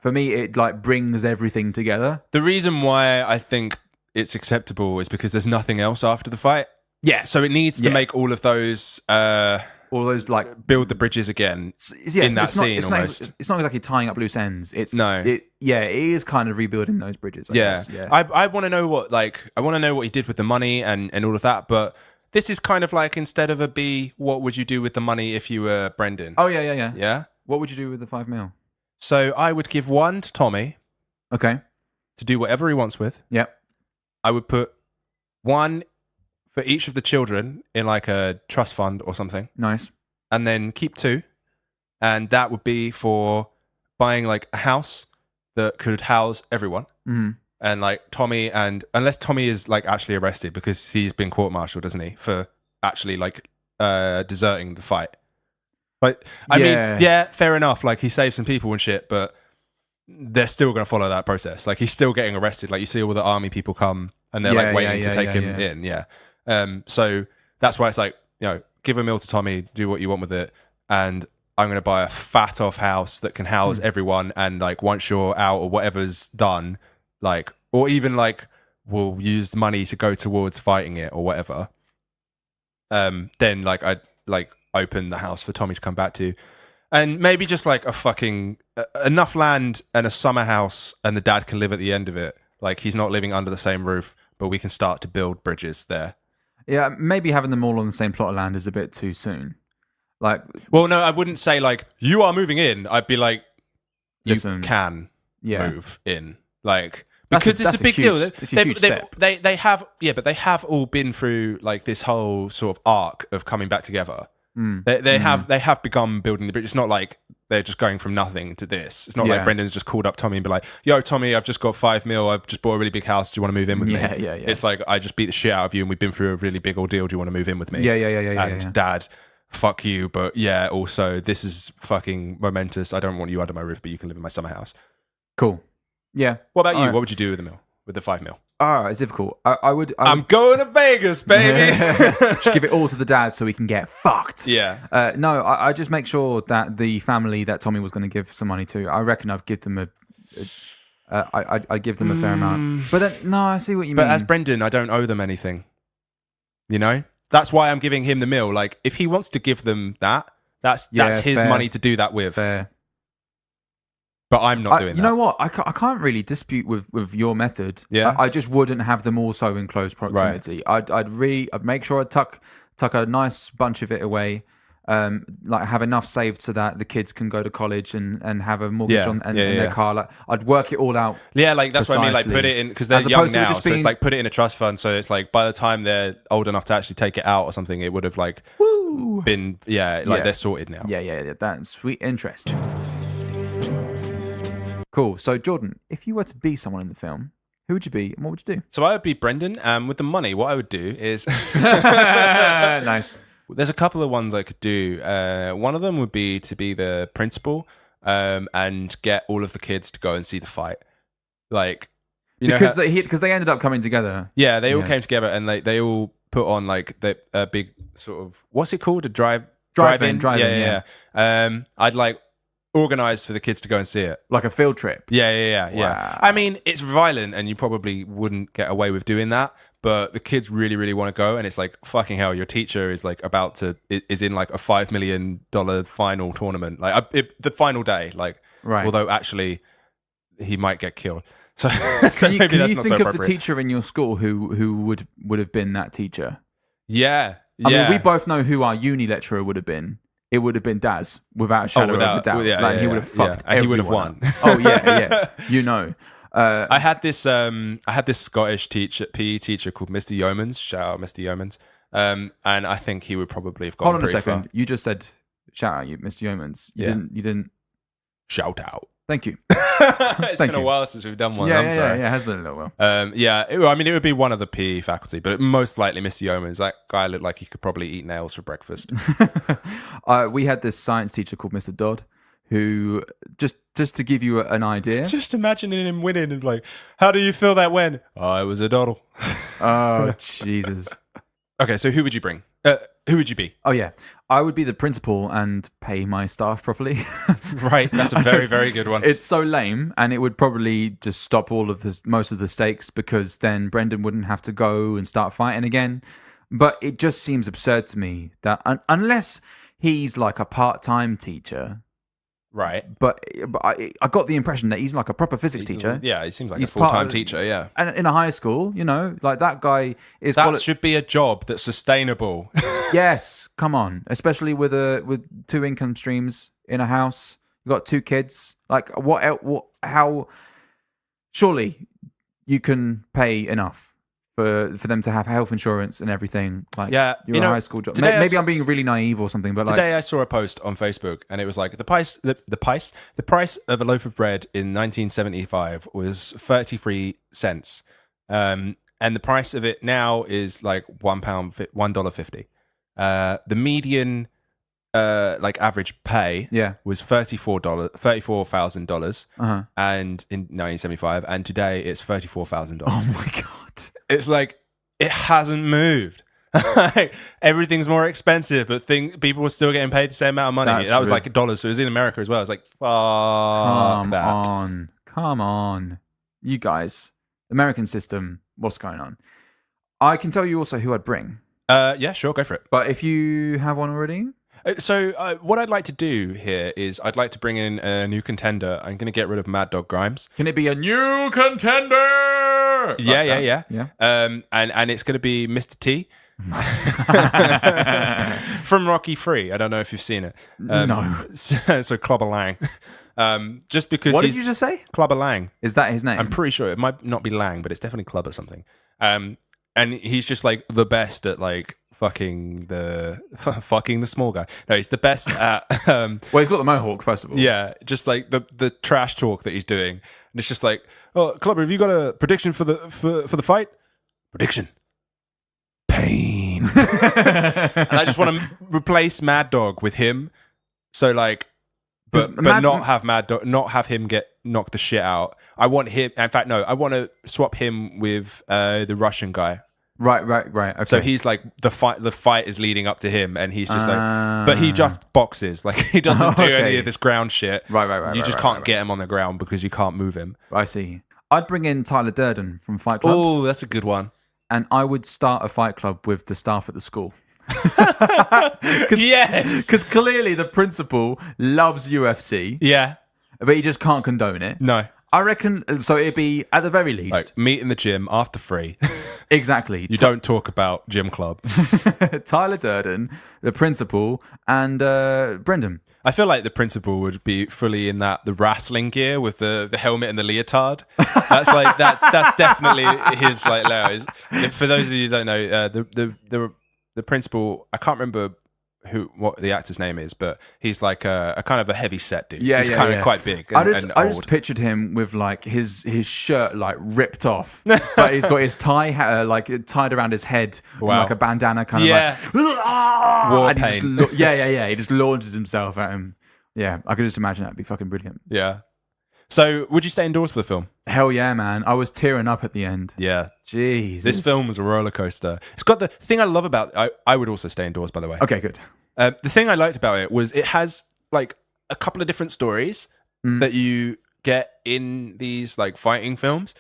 for me, it like brings everything together. The reason why I think it's acceptable is because there's nothing else after the fight. Yeah, so it needs to make all those like build the bridges again in that scene. It's not exactly tying up loose ends. It is kind of rebuilding those bridges. I guess. I want to know what he did with the money and all of that, but this is kind of like, instead of a B, what would you do with the money if you were Brendan? Oh, yeah. Yeah? What would you do with the 5 mil? So I would give 1 to Tommy. Okay. To do whatever he wants with. Yep. I would put 1 for each of the children in like a trust fund or something. Nice. And then keep 2. And that would be for buying like a house that could house everyone. Mm-hmm. And like Tommy, and unless Tommy is like actually arrested, because he's been court-martialed, doesn't he, for actually like deserting the fight. But I mean, yeah, fair enough. Like, he saved some people and shit, but they're still going to follow that process. Like, he's still getting arrested. Like, you see all the army people come and they're like waiting to take him in. Yeah. So that's why it's like, you know, give a mil to Tommy, do what you want with it, and I'm going to buy a fat off house that can house everyone. And like, once you're out or whatever's done, like, or even like, we'll use the money to go towards fighting it or whatever. Then like, I'd like open the house for Tommy to come back to. And maybe just like a fucking enough land and a summer house, and the dad can live at the end of it. Like he's not living under the same roof, but we can start to build bridges there. Yeah, maybe having them all on the same plot of land is a bit too soon. Like, well, no, I wouldn't say like you are moving in. I'd be like, you Listen, can move in, like That's because it's a big deal. It's a huge step. They have, but they have all been through like this whole sort of arc of coming back together. They have begun building the bridge. It's not like they're just going from nothing to this. It's not like Brendan's just called up Tommy and be like, "Yo, Tommy, I've just got $5 million. I've just bought a really big house. Do you want to move in with me?" Yeah. It's like I just beat the shit out of you, and we've been through a really big ordeal. Do you want to move in with me? Yeah. Dad, fuck you, but yeah, also this is fucking momentous. I don't want you under my roof, but you can live in my summer house. Cool. Yeah. What about you? Right. What would you do with the $1 million? With the $5 million? It's difficult. I would. I'm going to Vegas, baby. Just give it all to the dad so he can get fucked. Yeah. No, I just make sure that the family that Tommy was going to give some money to, I reckon I'd give them I'd give them a fair amount. But then, no, I see what you mean. But as Brendan, I don't owe them anything. You know? That's why I'm giving him the $1 million. Like, if he wants to give them that, that's his money to do that with. Fair. But I'm not doing that. You know what? I can't really dispute with your method. Yeah. I just wouldn't have them also in close proximity. Right. I'd make sure I'd tuck a nice bunch of it away. Like have enough saved so that the kids can go to college and have a mortgage on their car. Like I'd work it all out. Yeah, like that's what I mean. Like put it in because they're young now, so it's like put it in a trust fund. So it's like by the time they're old enough to actually take it out or something, it would have like been they're sorted now. Yeah. That's sweet interest. Cool. So Jordan, if you were to be someone in the film, who would you be and what would you do? So I would be Brendan. With the money, what I would do is nice. There's a couple of ones I could do. One of them would be to be the principal and get all of the kids to go and see the fight. Like, because they ended up coming together. Yeah, they all came together and they all put on like a big sort of, what's it called? A drive-in. Yeah. I'd like organized for the kids to go and see it, like a field trip. Yeah. Wow. I mean, it's violent and you probably wouldn't get away with doing that, but the kids really, really want to go, and it's like, fucking hell, your teacher is like is in like a $5 million final tournament, like the final day, like, right. Although actually he might get killed. So, can you think of the teacher in your school who would have been that teacher? Yeah. I mean, we both know who our uni lecturer would have been. It would have been Daz, without a shadow of a doubt. He would have fucked everyone. He would have won. Oh yeah. You know. I had this Scottish PE teacher called Mr. Yeomans. Shout out Mr. Yeomans. And I think he would probably have gone. Hold on a second. Far. You just said shout out, Mr. Yeomans. You didn't shout out. Thank you. It's been a while since we've done one. I'm sorry. Yeah, it has been a little while. I mean, it would be one of the PE faculty, but most likely Mr. Yeomans. That guy looked like he could probably eat nails for breakfast. We had this science teacher called Mr. Dodd, who just to give you an idea. Just imagining him winning and like, how do you feel that when? I was a doddle. Oh, Jesus. Okay, so who would you bring? Who would you be? Oh, yeah. I would be the principal and pay my staff properly. Right. That's a very, very good one. It's so lame, and it would probably just stop most of the stakes, because then Brendan wouldn't have to go and start fighting again. But it just seems absurd to me that unless he's like a part-time teacher... Right. But I got the impression that he's like a proper physics teacher. Yeah, he seems like a full-time teacher, yeah. And in a high school, like that guy is... That should be a job that's sustainable. Yes, come on. Especially with 2 income streams in a house. You've got 2 kids. Like, how... Surely you can pay enough for them to have health insurance and everything. Like, you're a high school job. Maybe I'm being really naive or something, but today I saw a post on Facebook and it was like the price of a loaf of bread in 1975 was 33 cents. And the price of it now is like $1.50. The median average pay was $34,000 and in 1975, and today it's $34,000. Oh my god. It's like it hasn't moved. Like, everything's more expensive, but people were still getting paid the same amount of money. That was like $1, so it was in America as well. It's like, fuck that. Come on. You guys. American system, what's going on? I can tell you also who I'd bring. Yeah, sure, go for it. But if you have one already... So what I'd like to do here is I'd like to bring in a new contender. I'm going to get rid of Mad Dog Grimes. Can it be a new contender? Yeah. And it's going to be Mr. T from Rocky 3. I don't know if you've seen it. No. So Clubber Lang. Just because What did you just say? Clubber Lang. Is that his name? I'm pretty sure it might not be Lang, but it's definitely Clubber something. And he's just like the best at like fucking the small guy. No, he's the best at well, he's got the mohawk first of all. yeah, just like the trash talk that he's doing. And it's just like, oh, Clubber, have you got a prediction for the fight? Prediction. Pain. And I just want to replace Mad Dog with him. So like but not have Mad Dog, not have him get knocked the shit out. I want him. In fact, no. I want to swap him with the Russian guy. Right. Okay. So he's like the fight is leading up to him, and he's just like, but he just boxes. Like he doesn't do any of this ground shit. Right. You just can't get him on the ground because you can't move him. I see. I'd bring in Tyler Durden from Fight Club. Oh, that's a good one. And I would start a fight club with the staff at the school. Yes, because clearly the principal loves UFC. Yeah, but he just can't condone it. No. I reckon, so it'd be, at the very least... Like, meet in the gym after 3. Exactly. You don't talk about gym club. Tyler Durden, the principal, and Brendan. I feel like the principal would be fully in the wrestling gear with the helmet and the leotard. That's like, that's definitely his, like, layer. For those of you who don't know, the principal, I can't remember what the actor's name is, but he's like a kind of a heavy set dude. He's kind of quite big and I old. just pictured him with like his shirt like ripped off, but he's got his tie like tied around his head, like a bandana kind of like war and paint. He just launches himself at him. Yeah, I could just imagine that'd be fucking brilliant. Yeah. So, would you stay indoors for the film? Hell yeah, man! I was tearing up at the end. Yeah. Jeez, this film was a roller coaster. It's got the thing I love about. I would also stay indoors, by the way. Okay, good. The thing I liked about it was it has like a couple of different stories that you get in these like fighting films.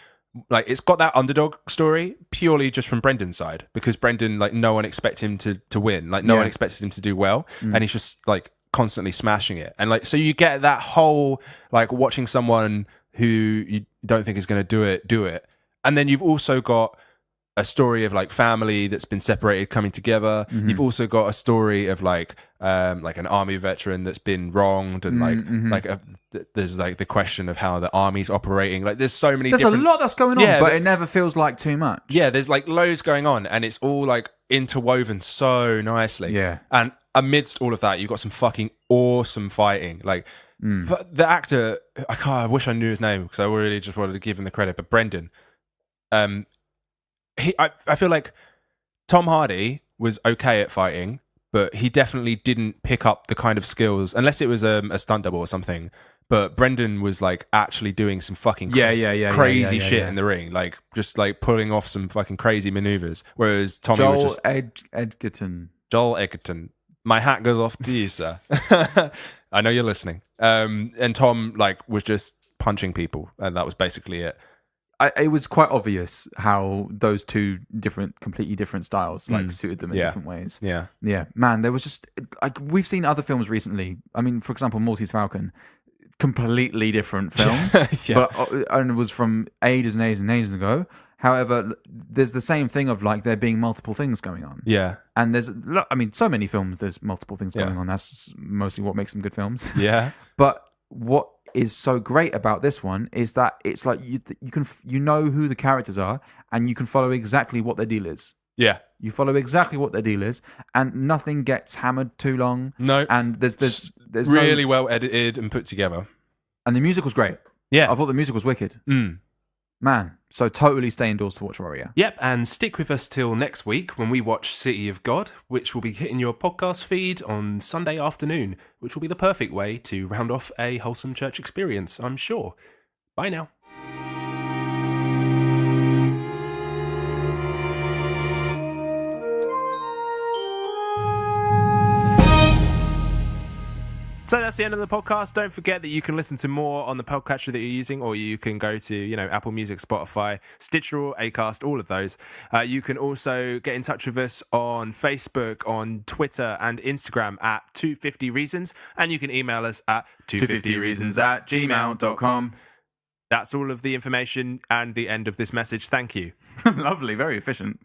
Like it's got that underdog story purely just from Brendan's side, because Brendan, like, no one expected him to win. Like no one expected him to do well, and he's just like constantly smashing it. And like, so you get that whole like watching someone who you don't think is going to do it. And then you've also got a story of like family that's been separated coming together. You've also got a story of like an army veteran that's been wronged, and there's like the question of how the army's operating. Like there's so many. There's a lot that's going on, but it never feels like too much. Yeah, there's like loads going on, and it's all like interwoven so nicely. Yeah, and amidst all of that, you've got some fucking awesome fighting. Like, but the actor, I wish I knew his name because I really just wanted to give him the credit. But Brendan, I feel like Tom Hardy was okay at fighting, but he definitely didn't pick up the kind of skills, unless it was a stunt double or something. But Brendan was like actually doing some fucking crazy shit in the ring, like just like pulling off some fucking crazy maneuvers. Whereas Tommy was just Joel Edgerton. My hat goes off to you, sir. I know you're listening. And Tom like was just punching people, and that was basically it. It was quite obvious how those two completely different styles like suited them in different ways. Yeah, man. There was just like we've seen other films recently. I mean, for example, Maltese Falcon, completely different film, and it was from ages and ages and ages ago. However, there's the same thing of like there being multiple things going on. Yeah, and there's so many films. There's multiple things going on. That's mostly what makes them good films. Yeah, but what is so great about this one is that it's like you know who the characters are, and you can follow exactly what their deal is. Yeah, you follow exactly what their deal is, and nothing gets hammered too long. No, and there's really well edited and put together, and the music was great. Yeah, I thought the music was wicked. Man, so totally stay indoors to watch Warrior. Yep, and stick with us till next week when we watch City of God, which will be hitting your podcast feed on Sunday afternoon, which will be the perfect way to round off a wholesome church experience, I'm sure. Bye now. So that's the end of the podcast. Don't forget that you can listen to more on the podcatcher that you're using, or you can go to, Apple Music, Spotify, Stitcher, Acast, all of those. You can also get in touch with us on Facebook, on Twitter and Instagram at 250 Reasons, and you can email us at 250reasons@gmail.com. That's all of the information and the end of this message. Thank you. Lovely, very efficient.